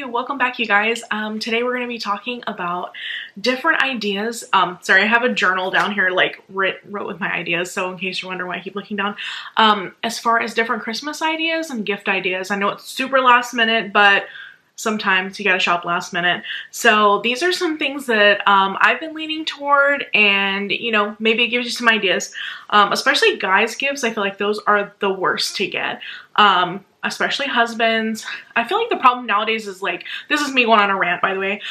welcome back you guys. Today we're going to be talking about different ideas. Sorry, I have a journal down here like wrote with my ideas, so in case you're wondering why I keep looking down. As far as different Christmas ideas and gift ideas, I know it's super last minute, but sometimes you gotta shop last minute. So these are some things that I've been leaning toward, and you know, maybe it gives you some ideas. Especially guys' gifts, I feel like those are the worst to get. Especially husbands. I feel like the problem nowadays is like, this is me going on a rant by the way,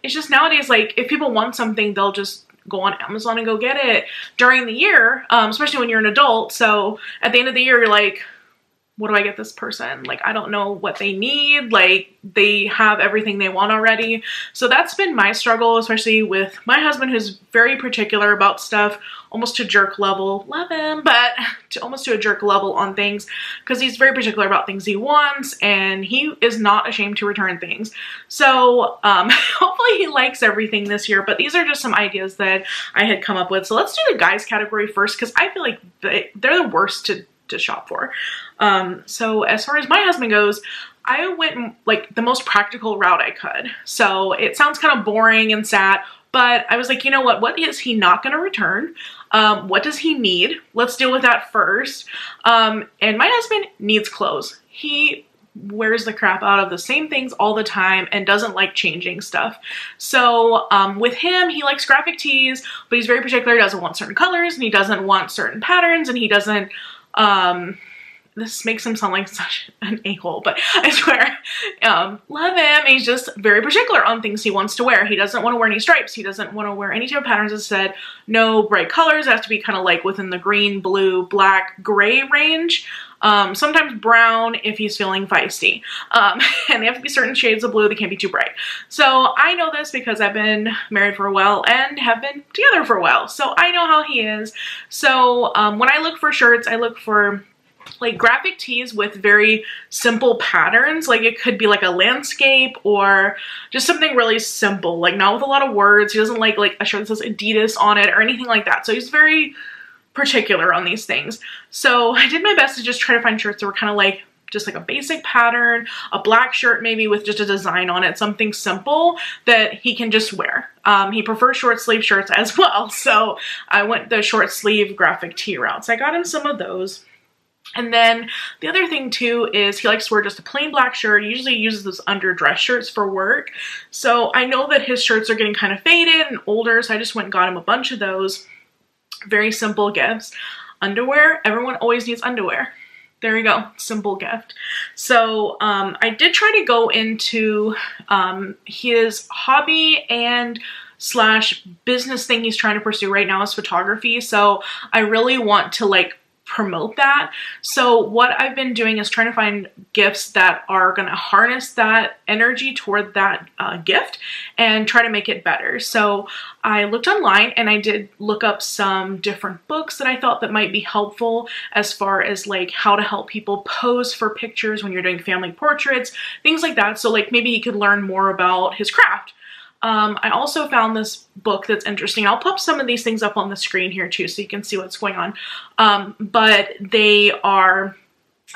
it's just nowadays like if people want something, they'll just go on Amazon and go get it during the year, especially when you're an adult. So at the end of the year, you're like, what do I get this person? Like, I don't know what they need. Like, they have everything they want already. So that's been my struggle, especially with my husband, who's very particular about stuff, almost to jerk level. Love him, but almost to a jerk level on things, because he's very particular about things he wants, and he is not ashamed to return things. So hopefully he likes everything this year, but these are just some ideas that I had come up with. So let's do the guys category first, because I feel like they're the worst to shop for. So as far as my husband goes, I went like the most practical route I could. So it sounds kind of boring and sad, but I was like, you know what is he not going to return? What does he need? Let's deal with that first. And my husband needs clothes. He wears the crap out of the same things all the time and doesn't like changing stuff. So with him, he likes graphic tees, but he's very particular. He doesn't want certain colors, and he doesn't want certain patterns, and he doesn't this makes him sound like such an a-hole, but I swear, love him. He's just very particular on things he wants to wear. He doesn't want to wear any stripes. He doesn't want to wear any type of patterns. As said, no bright colors. It has to be kind of like within the green, blue, black, gray range. Sometimes brown if he's feeling feisty. And they have to be certain shades of blue. They can't be too bright. So I know this because I've been married for a while and have been together for a while. So I know how he is. So when I look for shirts, I look for like graphic tees with very simple patterns. Like it could be like a landscape or just something really simple, like not with a lot of words. He doesn't like a shirt that says Adidas on it or anything like that. So he's very particular on these things. So I did my best to just try to find shirts that were kind of like just like a basic pattern, a black shirt maybe with just a design on it, something simple that he can just wear. He prefers short sleeve shirts as well. So I went the short sleeve graphic tee route. So I got him some of those. And then the other thing too is he likes to wear just a plain black shirt. He usually uses those underdress shirts for work. So I know that his shirts are getting kind of faded and older, so I just went and got him a bunch of those. Very simple gifts. Underwear, everyone always needs underwear. There you go, simple gift. So I did try to go into his hobby and / business thing he's trying to pursue right now is photography. So I really want to like promote that. So what I've been doing is trying to find gifts that are going to harness that energy toward that gift and try to make it better. So I looked online and I did look up some different books that I thought that might be helpful as far as like how to help people pose for pictures when you're doing family portraits, things like that. So like maybe he could learn more about his craft. I also found this book that's interesting. I'll pop some of these things up on the screen here too so you can see what's going on. But they are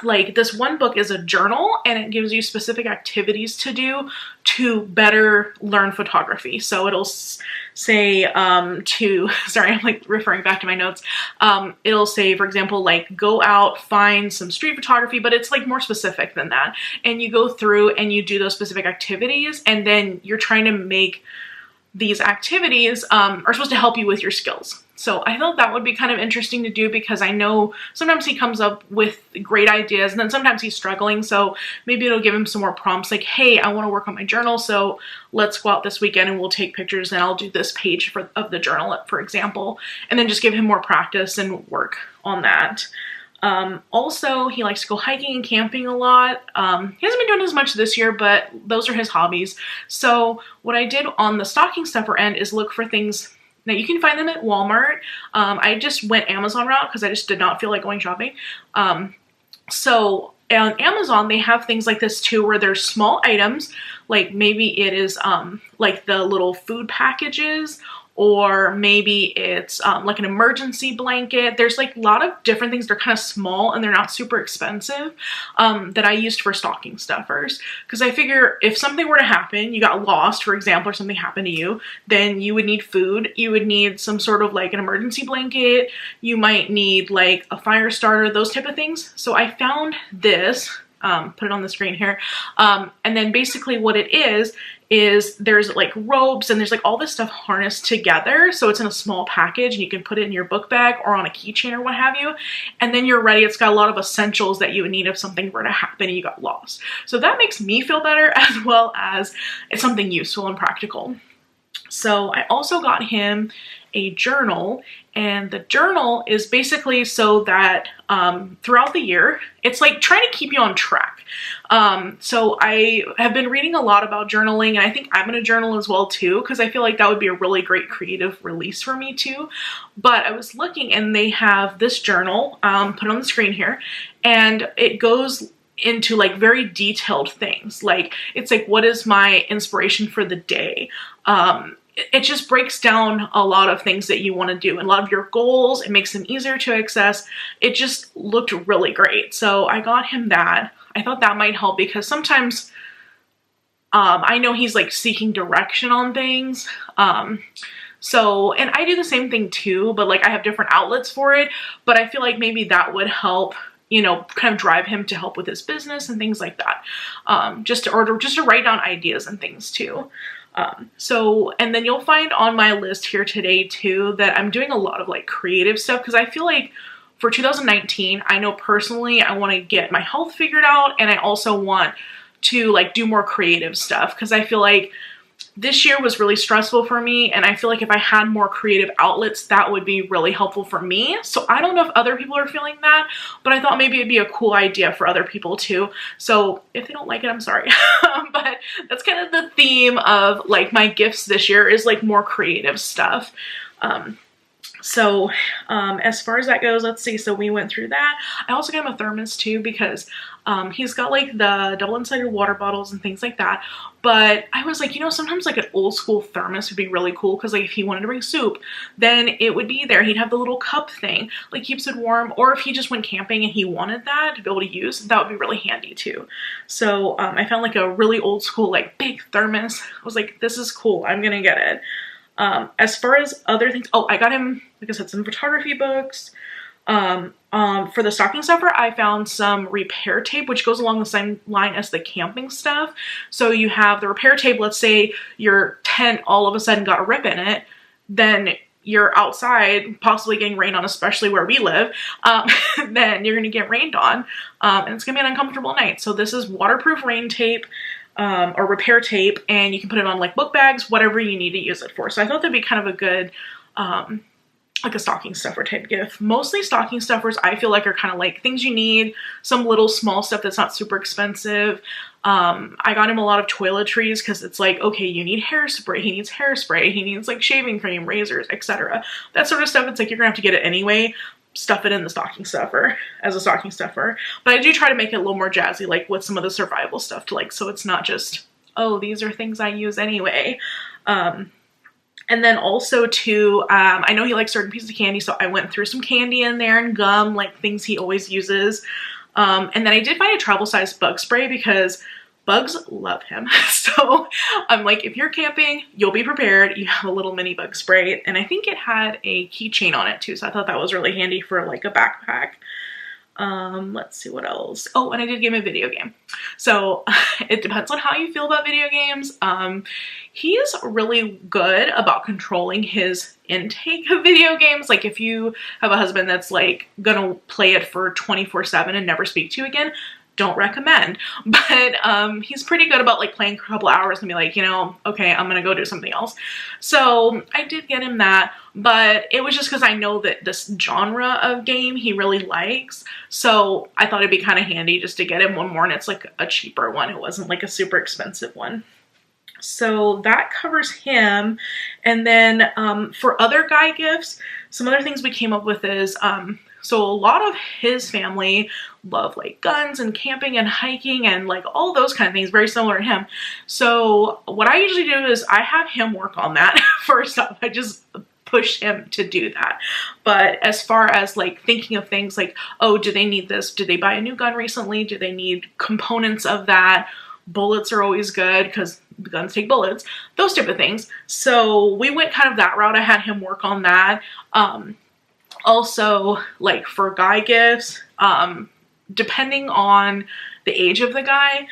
like, this one book is a journal and it gives you specific activities to do to better learn photography. So it'll say sorry, I'm like referring back to my notes. It'll say, for example, like go out, find some street photography, but it's like more specific than that. And you go through and you do those specific activities, and then you're trying to make these activities are supposed to help you with your skills. So I thought that would be kind of interesting to do because I know sometimes he comes up with great ideas and then sometimes he's struggling. So maybe it'll give him some more prompts like, hey, I want to work on my journal. So let's go out this weekend and we'll take pictures and I'll do this page of the journal, for example, and then just give him more practice and work on that. Also, he likes to go hiking and camping a lot. He hasn't been doing as much this year, but those are his hobbies. So what I did on the stocking stuffer end is look for things. Now you can find them at Walmart. I just went Amazon route because I just did not feel like going shopping. So on Amazon, they have things like this too, where there's small items, like maybe it is like the little food packages or maybe it's like an emergency blanket. There's like a lot of different things. They're kind of small and they're not super expensive that I used for stocking stuffers. Because I figure if something were to happen, you got lost, for example, or something happened to you, then you would need food. You would need some sort of like an emergency blanket. You might need like a fire starter, those type of things. So I found this, put it on the screen here. And then basically what it is there's like ropes and there's like all this stuff harnessed together. So it's in a small package and you can put it in your book bag or on a keychain or what have you. And then you're ready. It's got a lot of essentials that you would need if something were to happen and you got lost. So that makes me feel better, as well as it's something useful and practical. So I also got him a journal, and the journal is basically so that throughout the year, it's like trying to keep you on track. So I have been reading a lot about journaling, and I think I'm gonna journal as well too, because I feel like that would be a really great creative release for me too. But I was looking and they have this journal, put it on the screen here, and it goes into like very detailed things. Like it's like, what is my inspiration for the day? It just breaks down a lot of things that you want to do and a lot of your goals. It makes them easier to access. It just looked really great. So I got him that. I thought that might help because sometimes I know he's like seeking direction on things. So, and I do the same thing too, but like I have different outlets for it, but I feel like maybe that would help, you know, kind of drive him to help with his business and things like that. Just to write down ideas and things too. So, and then you'll find on my list here today too, that I'm doing a lot of like creative stuff, because I feel like for 2019, I know personally, I want to get my health figured out, and I also want to like do more creative stuff, because I feel like this year was really stressful for me, and I feel like if I had more creative outlets, that would be really helpful for me. So I don't know if other people are feeling that, but I thought maybe it'd be a cool idea for other people too. So if they don't like it, I'm sorry. But that's kind of the theme of like my gifts this year, is like more creative stuff. So as far as that goes, let's see. So we went through that. I also got him a thermos too, because he's got like the double-sided water bottles and things like that. But I was like, you know, sometimes like an old school thermos would be really cool, because like if he wanted to bring soup, then it would be there. He'd have the little cup thing, like keeps it warm. Or if he just went camping and he wanted that to be able to use, that would be really handy too. So I found like a really old school, like big thermos. I was like, this is cool. I'm gonna get it. As far as other things, oh, I got him, like I said, some photography books. For the stocking stuffer, I found some repair tape, which goes along the same line as the camping stuff. So you have the repair tape. Let's say your tent all of a sudden got a rip in it, then you're outside, possibly getting rained on, especially where we live, then you're gonna get rained on, and it's gonna be an uncomfortable night. So this is waterproof rain tape, or repair tape, and you can put it on like book bags, whatever you need to use it for. So I thought that'd be kind of a good, like a stocking stuffer type gift. Mostly stocking stuffers I feel like are kind of like things you need, some little small stuff that's not super expensive. I got him a lot of toiletries, because it's like, okay, you need hairspray, he needs hairspray, he needs like shaving cream, razors, etc. That sort of stuff, it's like you're gonna have to get it anyway. Stuff it in the stocking stuffer as a stocking stuffer. But I do try to make it a little more jazzy, like with some of the survival stuff, to like, so it's not just, oh, these are things I use anyway. And then also too, I know he likes certain pieces of candy, so I went through some candy in there and gum, like things he always uses. And then I did find a travel size bug spray, because bugs love him. So I'm like, if you're camping, you'll be prepared. You have a little mini bug spray, and I think it had a keychain on it too. So I thought that was really handy for like a backpack. Let's see what else. Oh, and I did give him a video game. So it depends on how you feel about video games. He's really good about controlling his intake of video games. Like if you have a husband that's like gonna play it for 24/7 and never speak to you again, don't recommend. But he's pretty good about like playing a couple hours and be like, you know, okay, I'm gonna go do something else. So I did get him that, but it was just because I know that this genre of game he really likes. So I thought it'd be kind of handy just to get him one more, and it's like a cheaper one. It wasn't like a super expensive one. So that covers him. And then for other guy gifts, some other things we came up with is So a lot of his family love like guns and camping and hiking and like all those kind of things, very similar to him. So what I usually do is I have him work on that first up. I just push him to do that. But as far as like thinking of things like, oh, do they need this? Did they buy a new gun recently? Do they need components of that? Bullets are always good because guns take bullets, those type of things. So we went kind of that route. I had him work on that. Also, like for guy gifts, depending on the age of the guy,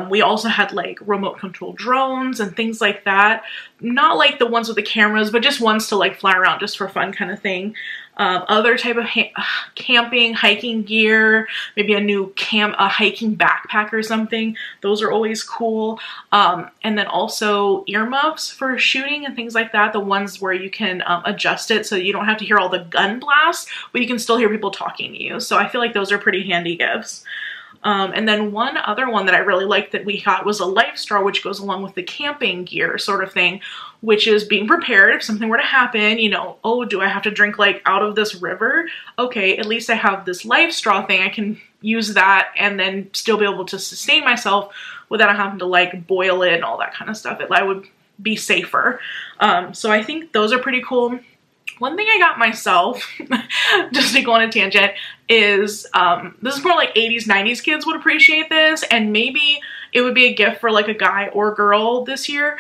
we also had like remote control drones and things like that. Not like the ones with the cameras, but just ones to like fly around just for fun kind of thing. Other type of camping, hiking gear, maybe a new hiking backpack or something. Those are always cool. And then also earmuffs for shooting and things like that. The ones where you can adjust it so you don't have to hear all the gun blasts, but you can still hear people talking to you. So I feel like those are pretty handy gifts. And then one other one that I really liked that we got was a life straw, which goes along with the camping gear sort of thing, which is being prepared if something were to happen, you know, oh, do I have to drink like out of this river? Okay, at least I have this life straw thing. I can use that and then still be able to sustain myself without having to like boil it and all that kind of stuff. I would be safer. So I think those are pretty cool. One thing I got myself, just to go on a tangent, is this is more like 80s, 90s kids would appreciate this, and maybe it would be a gift for like a guy or girl this year,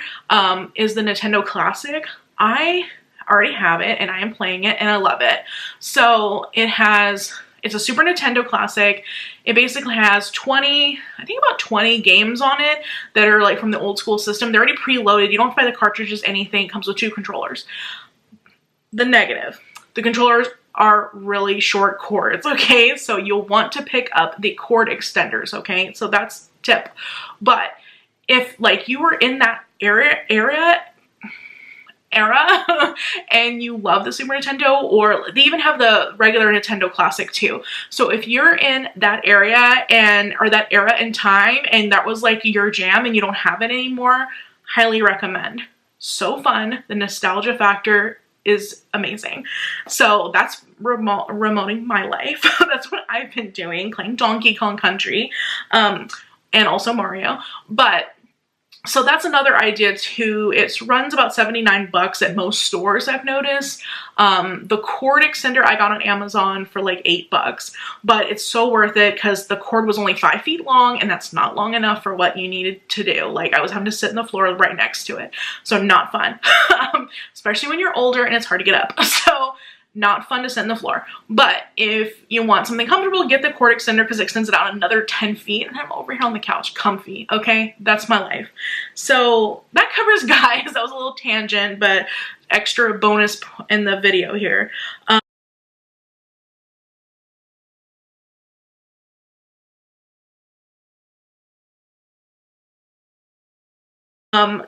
is the Nintendo Classic. I already have it and I am playing it and I love it. So it's a Super Nintendo Classic. It basically has I think about 20 games on it that are like from the old school system. They're already preloaded. You don't have to buy the cartridges, anything. It comes with 2 controllers. The negative, the controllers are really short cords, okay? So you'll want to pick up the cord extenders, okay? So that's tip. But if like you were in that era and you love the Super Nintendo, or they even have the regular Nintendo Classic too. So if you're in that area or that era in time and that was like your jam and you don't have it anymore, highly recommend. So fun. The nostalgia factor is amazing. So that's remoting my life. That's what I've been doing, playing Donkey Kong Country, and also Mario. But so that's another idea too. It runs about 79 bucks at most stores, I've noticed. The cord extender I got on Amazon for like 8 bucks, but it's so worth it because the cord was only 5 feet long and that's not long enough for what you needed to do. Like I was having to sit in the floor right next to it. So not fun, especially when you're older and it's hard to get up. So not fun to sit in the floor. But if you want something comfortable, get the cord extender because it extends it out another 10 feet. And I'm over here on the couch, comfy, okay? That's my life. So that covers guys. That was a little tangent, but extra bonus in the video here.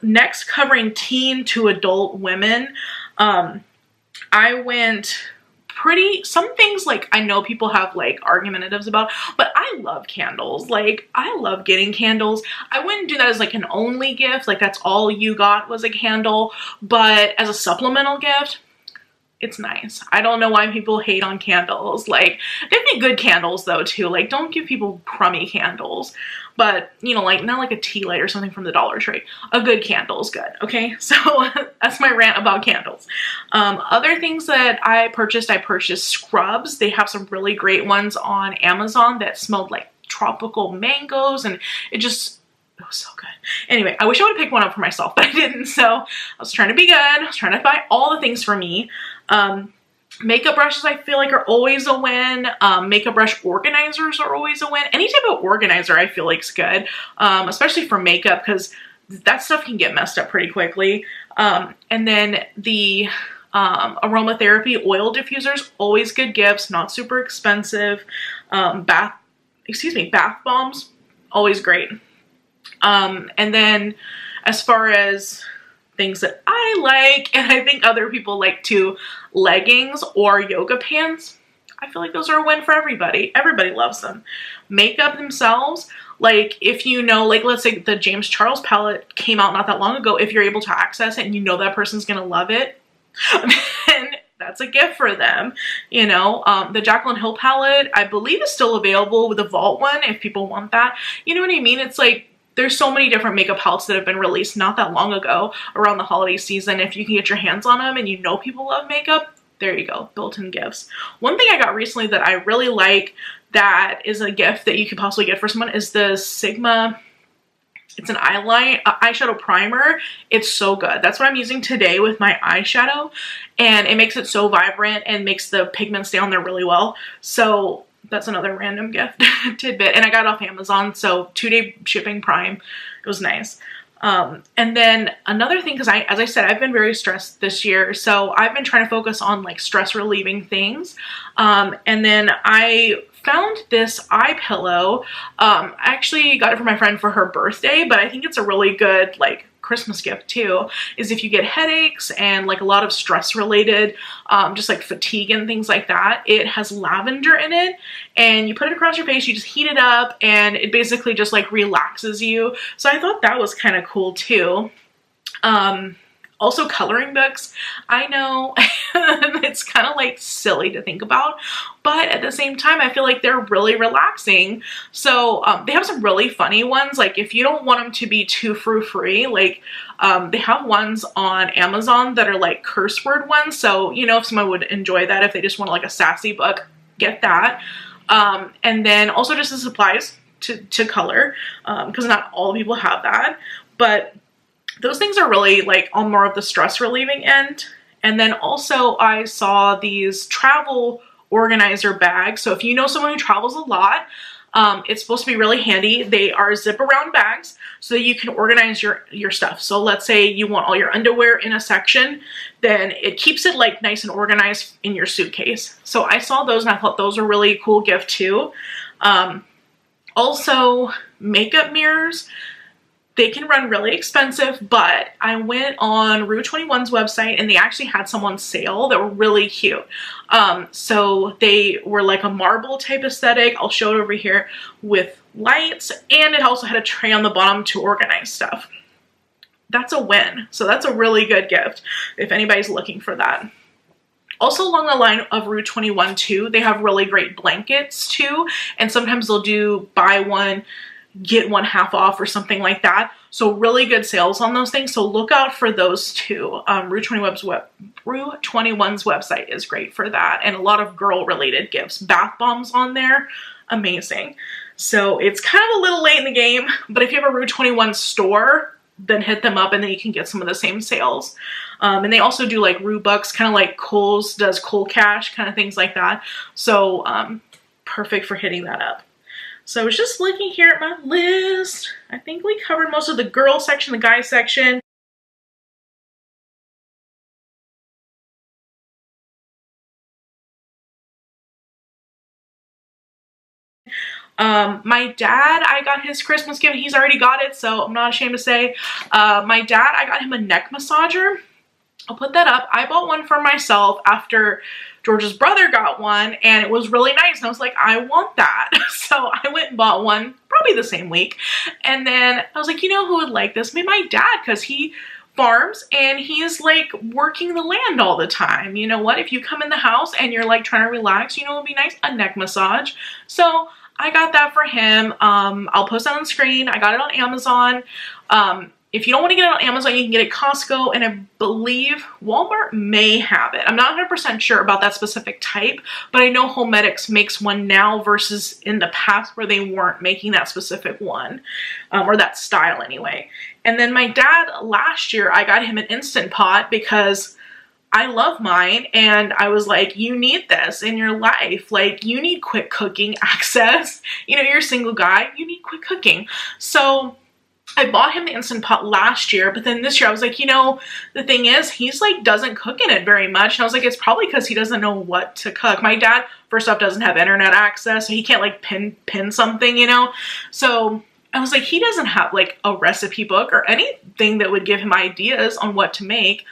Next, covering teen to adult women. I went some things like I know people have like argumentatives about, but I love candles. Like I love getting candles. I wouldn't do that as like an only gift, like that's all you got was a candle, but as a supplemental gift, it's nice. I don't know why people hate on candles. Like they'd be good candles though too. Like don't give people crummy candles, but you know, like not like a tea light or something from the Dollar Tree. A good candle is good. Okay, so that's my rant about candles. Other things that I purchased scrubs. They have some really great ones on Amazon that smelled like tropical mangoes, and it was so good. Anyway, I wish I would have picked one up for myself, but I didn't. So I was trying to be good. I was trying to buy all the things for me. Makeup brushes I feel like are always a win. Makeup brush organizers are always a win. Any type of organizer I feel like is good, especially for makeup because that stuff can get messed up pretty quickly. And then the aromatherapy oil diffusers, always good gifts, not super expensive. Bath bombs, always great. And then as far as things that I like, and I think other people like too, leggings or yoga pants. I feel like those are a win for everybody. Everybody loves them. Makeup themselves, like if you know, like let's say the James Charles palette came out not that long ago, if you're able to access it and you know that person's gonna love it, then that's a gift for them, you know. The Jaclyn Hill palette, I believe, is still available with the Vault one if people want that. You know what I mean? It's like, there's so many different makeup palettes that have been released not that long ago around the holiday season. If you can get your hands on them and you know people love makeup, there you go, built-in gifts. One thing I got recently that I really like that is a gift that you could possibly get for someone is the Sigma, it's an eyeshadow primer. It's so good. That's what I'm using today with my eyeshadow, and it makes it so vibrant and makes the pigment stay on there really well. So that's another random gift tidbit, and I got it off Amazon, so 2-day shipping Prime. It was nice. And then another thing, because as I said, I've been very stressed this year, so I've been trying to focus on like stress relieving things. And then I found this eye pillow. I actually got it for my friend for her birthday, but I think it's a really good like Christmas gift too, is if you get headaches and like a lot of stress related, just like fatigue and things like that. It has lavender in it, and you put it across your face, you just heat it up, and it basically just like relaxes you. So I thought that was kind of cool too. Also coloring books. I know it's kind of like silly to think about, but at the same time, I feel like they're really relaxing. So they have some really funny ones. Like if you don't want them to be too frou-frou, like they have ones on Amazon that are like curse word ones. So, you know, if someone would enjoy that, if they just want like a sassy book, get that. And then also just the supplies to color, because not all people have that, but those things are really like on more of the stress relieving end. And then also I saw these travel organizer bags. So if you know someone who travels a lot, it's supposed to be really handy. They are zip around bags so that you can organize your stuff. So let's say you want all your underwear in a section, then it keeps it like nice and organized in your suitcase. So I saw those and I thought those were really a cool gift too. Also makeup mirrors. They can run really expensive, but I went on Rue 21's website and they actually had some on sale that were really cute. So they were like a marble type aesthetic. I'll show it over here with lights, and it also had a tray on the bottom to organize stuff. That's a win. So that's a really good gift if anybody's looking for that. Also along the line of Rue 21 too, they have really great blankets too, and sometimes they'll do buy one, get one half off or something like that. So really good sales on those things. So look out for those too. Rue 21's website is great for that, and a lot of girl related gifts. Bath bombs on there, amazing. So it's kind of a little late in the game, but if you have a Rue 21 store, then hit them up and then you can get some of the same sales. And they also do like Rue Bucks, kind of like Kohl's does Kohl Cash, kind of things like that. So perfect for hitting that up. So I was just looking here at my list. I think we covered most of the girl section, the guy section. My dad, I got his Christmas gift. He's already got it, so I'm not ashamed to say. My dad, I got him a neck massager. I'll put that up. I bought one for myself after George's brother got one, and it was really nice, and I was like, I want that. So I went and bought one probably the same week, and then I was like, you know who would like this? Maybe my dad, because he farms and he's like working the land all the time. You know what? If you come in the house and you're like trying to relax, you know what would be nice? A neck massage. So I got that for him. I'll post that on the screen. I got it on Amazon. If you don't want to get it on Amazon, you can get it at Costco, and I believe Walmart may have it. I'm not 100% sure about that specific type, but I know Homedics makes one now versus in the past where they weren't making that specific one, or that style anyway. And then my dad, last year, I got him an Instant Pot because I love mine, and I was like, you need this in your life. Like, you need quick cooking access. You know, you're a single guy, you need quick cooking. So I bought him the Instant Pot last year, but then this year I was like, you know, the thing is, he's like doesn't cook in it very much. And I was like, it's probably because he doesn't know what to cook. My dad, first off, doesn't have internet access, so he can't like pin something, you know? So I was like, he doesn't have like a recipe book or anything that would give him ideas on what to make.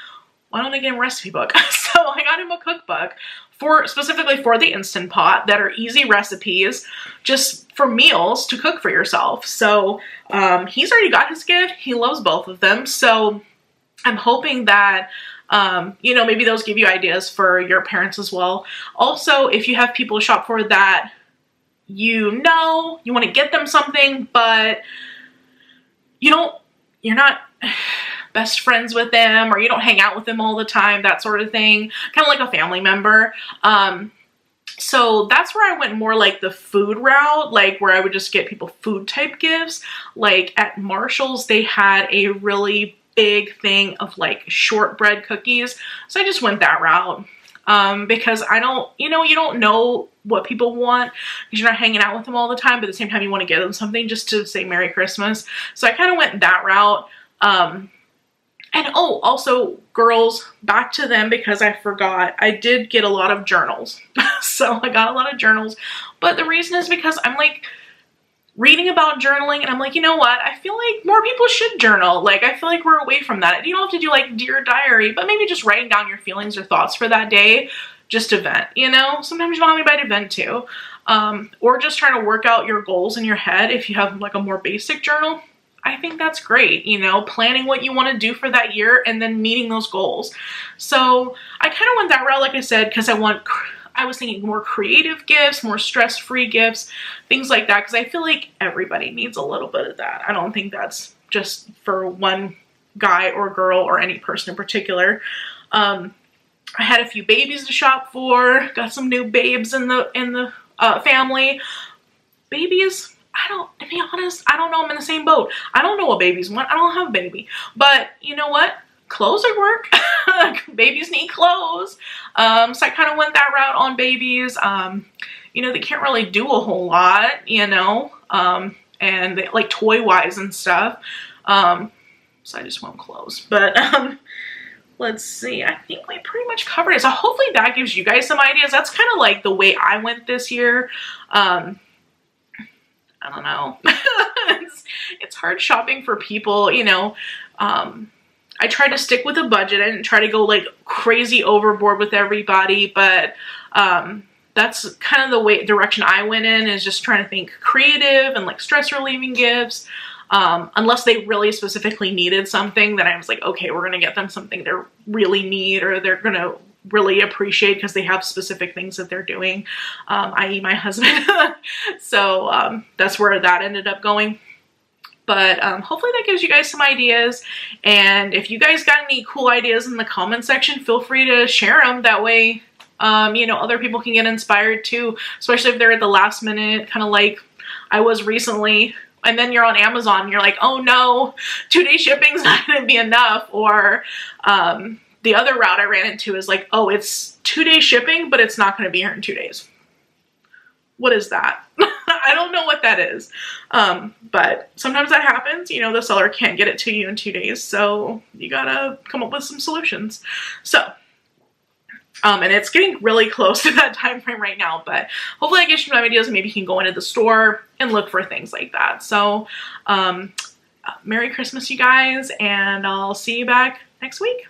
Why don't I get him a recipe book? So I got him a cookbook specifically for the Instant Pot that are easy recipes just for meals to cook for yourself. So he's already got his gift. He loves both of them. So I'm hoping that You know, maybe those give you ideas for your parents as well. Also, if you have people to shop for that you know you want to get them something, but you're not best friends with them, or you don't hang out with them all the time, that sort of thing, kind of like a family member. So that's where I went more like the food route, like where I would just get people food type gifts. Like at Marshall's, they had a really big thing of like shortbread cookies. So I just went that route. Because you don't know what people want because you're not hanging out with them all the time, but at the same time you want to get them something just to say Merry Christmas. So I kind of went that route. And oh, also girls, back to them because I forgot, I did get a lot of journals. So I got a lot of journals, but the reason is because I'm like reading about journaling and I'm like, you know what? I feel like more people should journal. Like, I feel like we're away from that. You don't have to do like Dear Diary, but maybe just writing down your feelings or thoughts for that day, just to vent, you know? Sometimes you want anybody to vent to. Or just trying to work out your goals in your head if you have like a more basic journal. I think that's great, you know, planning what you want to do for that year and then meeting those goals. So I kind of went that route, like I said, because I was thinking more creative gifts, more stress-free gifts, things like that, because I feel like everybody needs a little bit of that. I don't think that's just for one guy or girl or any person in particular. I had a few babies to shop for, got some new babes in the family. Babies, to be honest, I don't know, I'm in the same boat. I don't know what babies want. I don't have a baby. But you know what? Clothes would work. Babies need clothes. So I kind of went that route on babies. You know, they can't really do a whole lot, you know, and they, like toy-wise and stuff. So I just went clothes. But let's see. I think we pretty much covered it. So hopefully that gives you guys some ideas. That's kind of like the way I went this year. I don't know. It's hard shopping for people, you know. I tried to stick with a budget. I didn't try to go like crazy overboard with everybody, but that's kind of the direction I went in, is just trying to think creative and like stress relieving gifts. Unless they really specifically needed something, then I was like, okay, we're gonna get them something they really need or they're gonna really appreciate because they have specific things that they're doing, i.e. my husband. So that's where that ended up going. But hopefully that gives you guys some ideas. And if you guys got any cool ideas in the comment section, feel free to share them. That way, you know, other people can get inspired too, especially if they're at the last minute, kind of like I was recently. And then you're on Amazon and you're like, oh no, 2-day shipping's not gonna be enough. Or the other route I ran into is like, oh, it's 2-day shipping, but it's not gonna be here in 2 days. What is that? I don't know what that is. But sometimes that happens. You know, the seller can't get it to you in 2 days. So you gotta come up with some solutions. So, and it's getting really close to that time frame right now, but hopefully I get you some ideas and maybe you can go into the store and look for things like that. So, Merry Christmas, you guys, and I'll see you back next week.